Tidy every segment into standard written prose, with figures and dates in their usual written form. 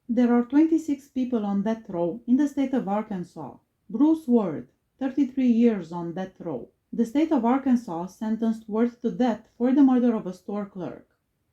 There are 26 people on death row in the state of Arkansas. Bruce Ward, 33 years on death row. The state of Arkansas sentenced Ward to death for the murder of a store clerk.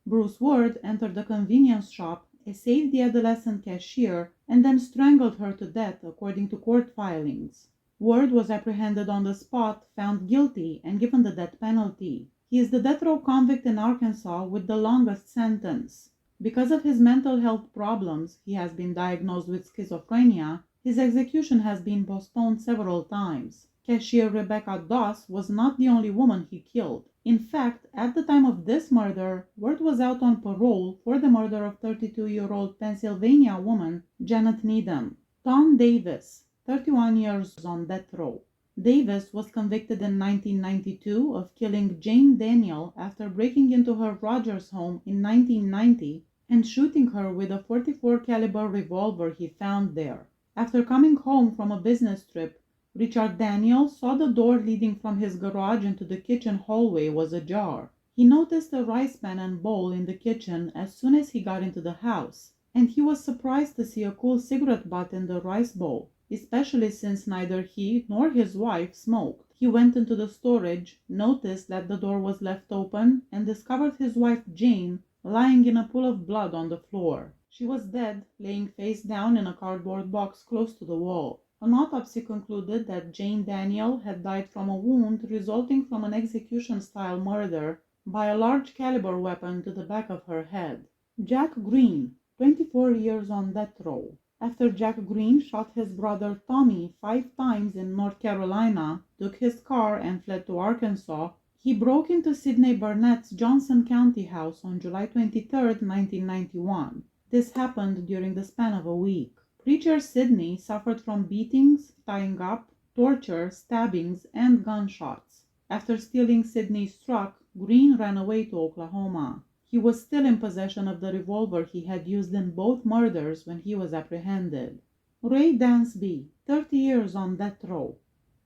Bruce Ward entered the convenience shop, essayed the adolescent cashier, and then strangled her to death, according to court filings. Ward was apprehended on the spot, found guilty, and given the death penalty. He is the death row convict in Arkansas with the longest sentence. Because of his mental health problems, he has been diagnosed with schizophrenia. His execution has been postponed several times. Cashier Rebecca Doss was not the only woman he killed. In fact, at the time of this murder, Ward was out on parole for the murder of 32-year-old Pennsylvania woman Janet Nidam. Tom Davis, 31 years on death row. Davis was convicted in 1992 of killing Jane Daniel after breaking into her Rogers home in 1990 and shooting her with a .44 caliber revolver he found there. After coming home from a business trip, Richard Daniel saw the door leading from his garage into the kitchen hallway was ajar. He noticed a rice pan and bowl in the kitchen as soon as he got into the house, and he was surprised to see a cool cigarette butt in the rice bowl, especially since neither he nor his wife smoked. He went into the storage, noticed that the door was left open, and discovered his wife Jane lying in a pool of blood on the floor. She was dead, laying face down in a cardboard box close to the wall. An autopsy concluded that Jane Daniel had died from a wound resulting from an execution-style murder by a large caliber weapon to the back of her head. Jack Green, 24 years on death row. After Jack Green shot his brother Tommy 5 times in North Carolina, took his car, and fled to Arkansas, he broke into Sidney Burnett's Johnson County house on July 23, 1991. This happened during the span of a week. Preacher Sidney suffered from beatings, tying up, torture, stabbings, and gunshots. After stealing Sidney's truck, Green ran away to Oklahoma. He was still in possession of the revolver he had used in both murders when he was apprehended. Ray Dansby, 30 years on death row.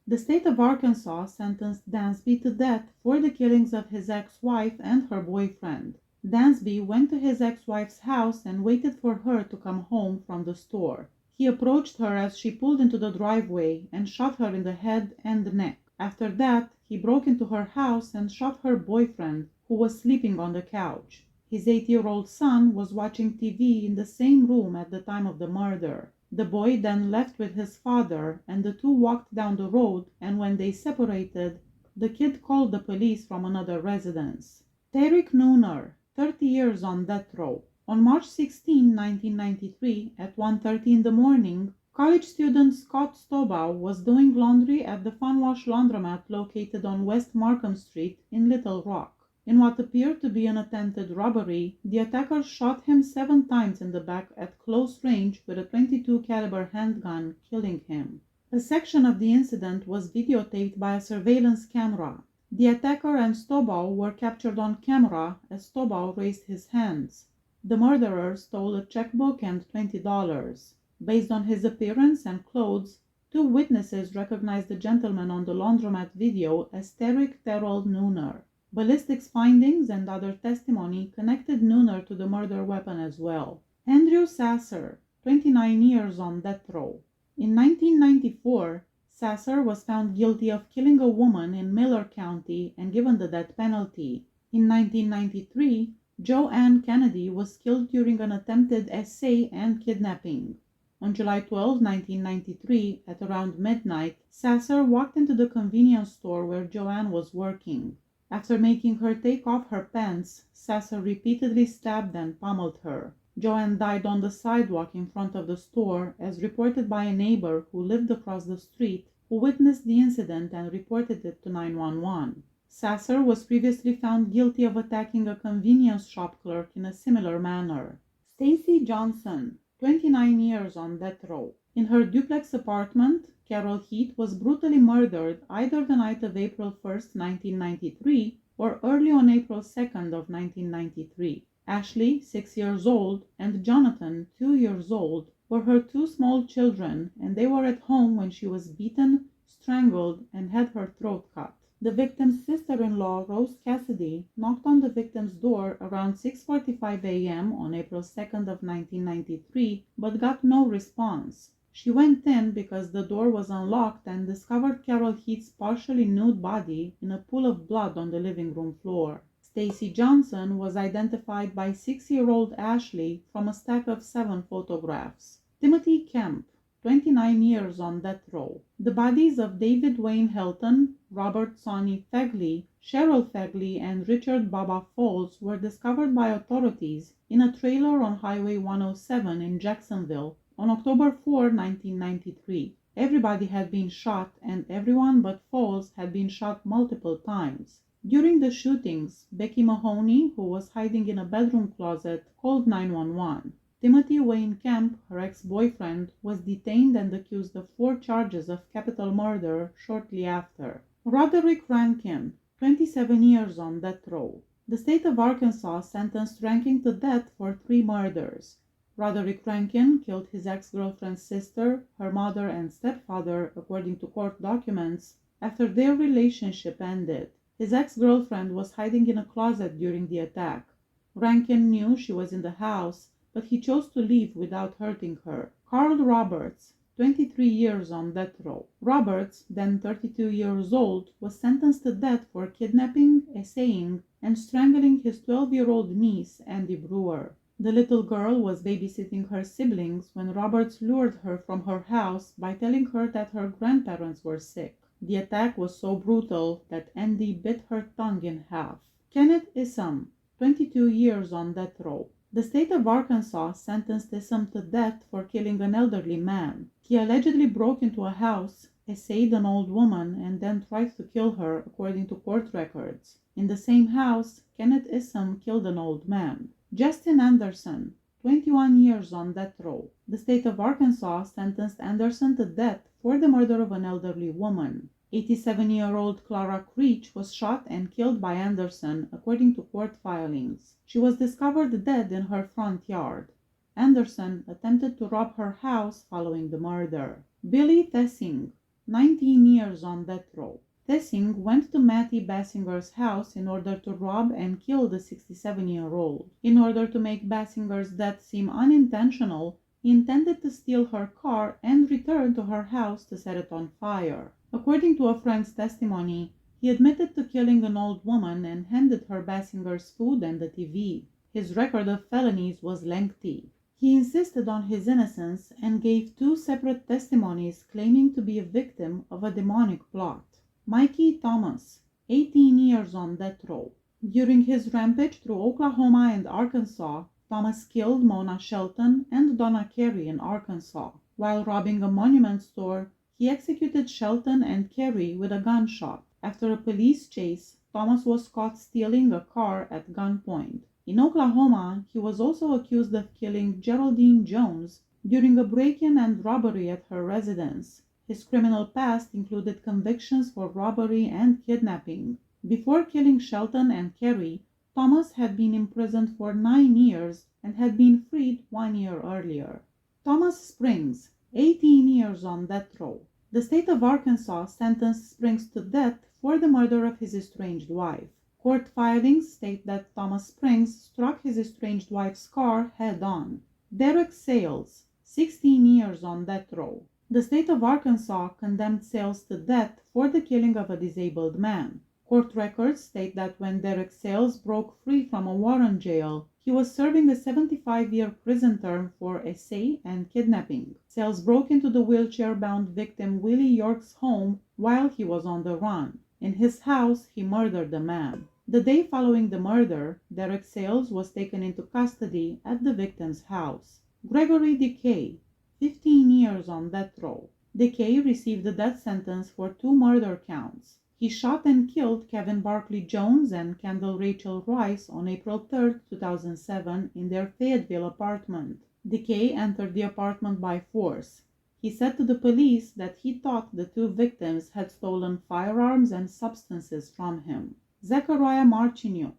The state of Arkansas sentenced Dansby to death for the killings of his ex-wife and her boyfriend. Dansby went to his ex-wife's house and waited for her to come home from the store. He approached her as she pulled into the driveway and shot her in the head and neck. After that, he broke into her house and shot her boyfriend, who was sleeping on the couch. His 8-year-old son was watching TV in the same room at the time of the murder. The boy then left with his father, and the two walked down the road, and when they separated, the kid called the police from another residence. Tarek Nunar, 30 years on death row. On March 16, 1993, at 1:30 in the morning, college student Scott Stobaugh was doing laundry at the Funwash laundromat located on West Markham Street in Little Rock. In what appeared to be an attempted robbery, the attacker shot him 7 times in the back at close range with a .22 caliber handgun, killing him. A section of the incident was videotaped by a surveillance camera. The attacker and Stobaugh were captured on camera as Stobaugh raised his hands. The murderer stole a checkbook and $20. Based on his appearance and clothes, 2 witnesses recognized the gentleman on the laundromat video as Tarek Terrell Nunar. Ballistics findings and other testimony connected Nunar to the murder weapon as well. Andrew Sasser, 29 years on death row. In 1994, Sasser was found guilty of killing a woman in Miller County and given the death penalty. In 1993, Joanne Kennedy was killed during an attempted essay and kidnapping. On July 12, 1993, at around midnight, Sasser walked into the convenience store where Joanne was working. After making her take off her pants, Sasser repeatedly stabbed and pummeled her. Joanne died on the sidewalk in front of the store, as reported by a neighbor who lived across the street, who witnessed the incident and reported it to 911. Sasser was previously found guilty of attacking a convenience shop clerk in a similar manner. Stacy Johnson, 29 years on death row. In her duplex apartment, Carol Heath was brutally murdered either the night of April 1, 1993, or early on April 2nd of 1993. Ashley, 6 years old, and Jonathan, 2 years old, were her 2 small children, and they were at home when she was beaten, strangled, and had her throat cut. The victim's sister-in-law, Rose Cassidy, knocked on the victim's door around 6:45 a.m. on April 2nd of 1993, but got no response. She went in because the door was unlocked and discovered Carol Heath's partially nude body in a pool of blood on the living room floor. Stacy Johnson was identified by 6-year-old Ashley from a stack of 7 photographs. Timothy Kemp, 29 years on death row. The bodies of David Wayne Helton, Robert Sonny Fegley, Cheryl Fegley, and Richard Baba Falls were discovered by authorities in a trailer on Highway 107 in Jacksonville on October 4, 1993. Everybody had been shot, and everyone but Falls had been shot multiple times. During the shootings, Becky Mahoney, who was hiding in a bedroom closet, called 911. Timothy Wayne Kemp, her ex-boyfriend, was detained and accused of 4 charges of capital murder shortly after. Roderick Rankin, 27 years on death row. The state of Arkansas sentenced Rankin to death for 3 murders. Roderick Rankin killed his ex-girlfriend's sister, her mother, and stepfather, according to court documents, after their relationship ended. His ex-girlfriend was hiding in a closet during the attack. Rankin knew she was in the house, but he chose to leave without hurting her. Carl Roberts, 23 years on death row. Roberts, then 32 years old, was sentenced to death for kidnapping, essaying, and strangling his 12-year-old niece, Andy Brewer. The little girl was babysitting her siblings when Roberts lured her from her house by telling her that her grandparents were sick. The attack was so brutal that Andy bit her tongue in half. Kenneth Isam, 22 years on death row. The state of Arkansas sentenced Isam to death for killing an elderly man. He allegedly broke into a house, essayed an old woman, and then tried to kill her, according to court records. In the same house, Kenneth Isam killed an old man. Justin Anderson, 21 years on death row. The state of Arkansas sentenced Anderson to death for the murder of an elderly woman. 87-year-old Clara Creech was shot and killed by Anderson, according to court filings. She was discovered dead in her front yard. Anderson attempted to rob her house following the murder. Billy Tessing, 19 years on death row. Tessing went to Mattie Bassinger's house in order to rob and kill the 67-year-old. In order to make Bassinger's death seem unintentional, he intended to steal her car and return to her house to set it on fire. According to a friend's testimony, he admitted to killing an old woman and handed her Bassinger's food and a TV. His record of felonies was lengthy. He insisted on his innocence and gave 2 separate testimonies claiming to be a victim of a demonic plot. Mikey Thomas, 18 years on death row. During his rampage through Oklahoma and Arkansas, Thomas killed Mona Shelton and Donna Carey in Arkansas. While robbing a monument store, he executed Shelton and Carey with a gunshot. After a police chase, Thomas was caught stealing a car at gunpoint. In Oklahoma, he was also accused of killing Geraldine Jones during a break-in and robbery at her residence. His criminal past included convictions for robbery and kidnapping. Before killing Shelton and Carey, Thomas had been imprisoned for 9 years and had been freed 1 year earlier. Thomas Springs, 18 years on death row. The state of Arkansas sentenced Springs to death for the murder of his estranged wife. Court filings state that Thomas Springs struck his estranged wife's car head-on. Derek Sales, 16 years on death row. The state of Arkansas condemned Sales to death for the killing of a disabled man. Court records state that when Derek Sales broke free from a Warren jail, he was serving a 75-year prison term for essay and kidnapping. Sales broke into the wheelchair-bound victim Willie York's home while he was on the run. In his house, he murdered the man. The day following the murder, Derek Sales was taken into custody at the victim's house. Gregory De Kay, 15 years on death row. De Kay received a death sentence for 2 murder counts. He shot and killed Kevin Barkley Jones and Kendall Rachel Rice on April 3, 2007 in their Fayetteville apartment. De Kay entered the apartment by force. He said to the police that he thought the 2 victims had stolen firearms and substances from him. Zachariah Marchuk,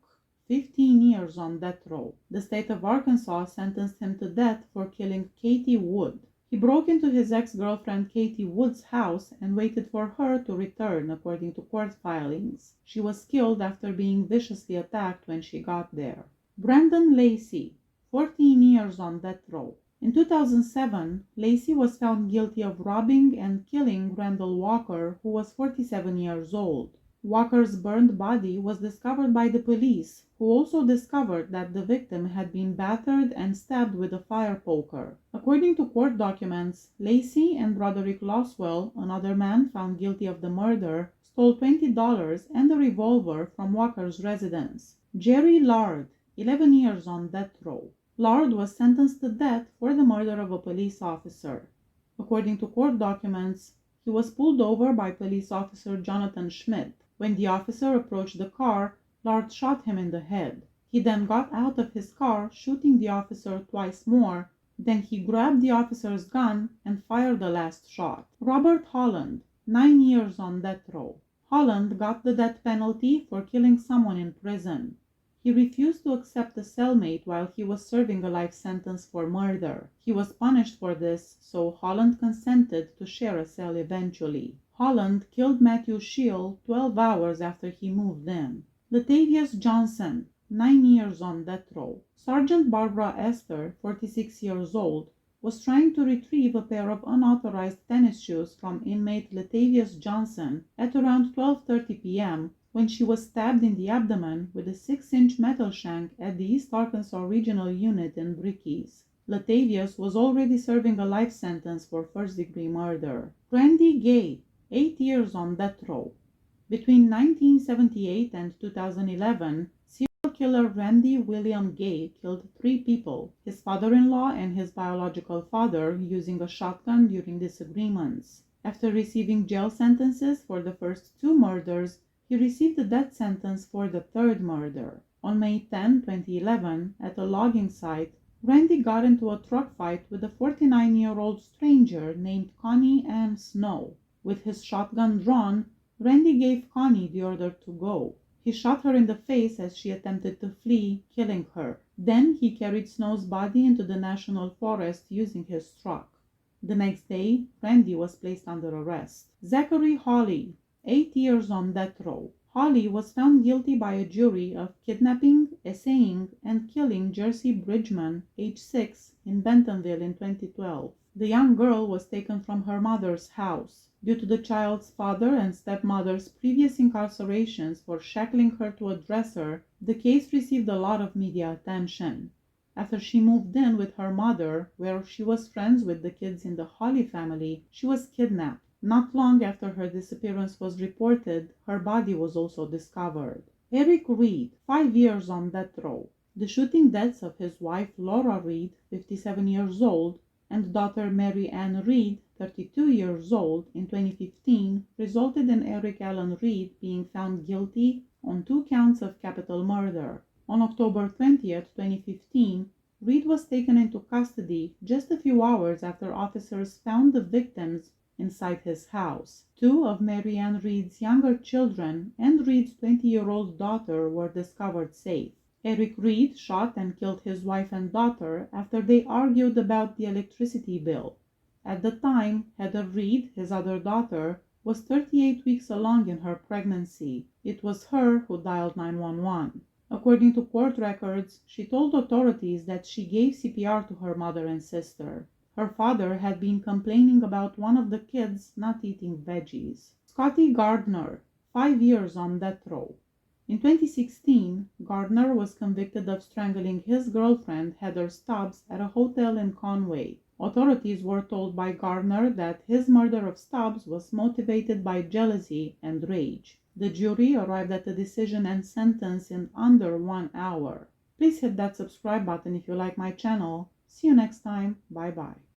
15 years on death row. The state of Arkansas sentenced him to death for killing Katie Wood. He broke into his ex-girlfriend Katie Wood's house and waited for her to return, according to court filings. She was killed after being viciously attacked when she got there. Brandan Lacy, 14 years on death row. In 2007, Lacy was found guilty of robbing and killing Randall Walker, who was 47 years old. Walker's burned body was discovered by the police, who also discovered that the victim had been battered and stabbed with a fire poker. According to court documents, Lacy and Broderick Loswell, another man found guilty of the murder, stole $20 and a revolver from Walker's residence. Jerry Lard, 11 years on death row. Lard was sentenced to death for the murder of a police officer. According to court documents, he was pulled over by police officer Jonathan Schmidt. When the officer approached the car, Lard shot him in the head. He then got out of his car, shooting the officer twice more. Then he grabbed the officer's gun and fired the last shot. Robert Holland, 9 years on death row. Holland got the death penalty for killing someone in prison. He refused to accept a cellmate while he was serving a life sentence for murder. He was punished for this, so Holland consented to share a cell eventually. Holland killed Matthew Scheel 12 hours after he moved in. Latavius Johnson, 9 years on death row. Sergeant Barbara Esther, 46 years old, was trying to retrieve a pair of unauthorized tennis shoes from inmate Latavius Johnson at around 12:30 p.m. when she was stabbed in the abdomen with a 6-inch metal shank at the East Arkansas Regional Unit in Brickeys. Latavius was already serving a life sentence for first-degree murder. Randy Gay, 8 years on death row. Between 1978 and 2011, serial killer Randy William Gay killed 3 people, his father-in-law and his biological father, using a shotgun during disagreements. After receiving jail sentences for the first 2 murders, he received a death sentence for the 3rd murder. On May 10, 2011, at a logging site, Randy got into a truck fight with a 49-year-old stranger named Connie Ann Snow. With his shotgun drawn, Randy gave Connie the order to go. He shot her in the face as she attempted to flee, killing her. Then he carried Snow's body into the National Forest using his truck. The next day, Randy was placed under arrest. Zachary Holly, 8 years on death row. Holly was found guilty by a jury of kidnapping, essaying, and killing Jersey Bridgman, age 6, in Bentonville in 2012. The young girl was taken from her mother's house. Due to the child's father and stepmother's previous incarcerations for shackling her to a dresser, the case received a lot of media attention. After she moved in with her mother, where she was friends with the kids in the Holly family, she was kidnapped. Not long after her disappearance was reported, her body was also discovered. Eric Reed, 5 years on death row. The shooting deaths of his wife Laura Reed, 57 years old, and daughter Mary Ann Reed, 32 years old, in 2015 resulted in Eric Allen Reed being found guilty on 2 counts of capital murder. On October 20, 2015, Reed was taken into custody just a few hours after officers found the victims inside his house. 2 of Mary Ann Reed's younger children and Reed's 20-year-old daughter were discovered safe. Eric Reed shot and killed his wife and daughter after they argued about the electricity bill. At the time, Heather Reed, his other daughter, was 38 weeks along in her pregnancy. It was her who dialed 911. According to court records, she told authorities that she gave CPR to her mother and sister. Her father had been complaining about one of the kids not eating veggies. Scotty Gardner, 5 years on death row. In 2016, Gardner was convicted of strangling his girlfriend, Heather Stubbs, at a hotel in Conway. Authorities were told by Gardner that his murder of Stubbs was motivated by jealousy and rage. The jury arrived at a decision and sentence in under 1 hour. Please hit that subscribe button if you like my channel. See you next time. Bye bye.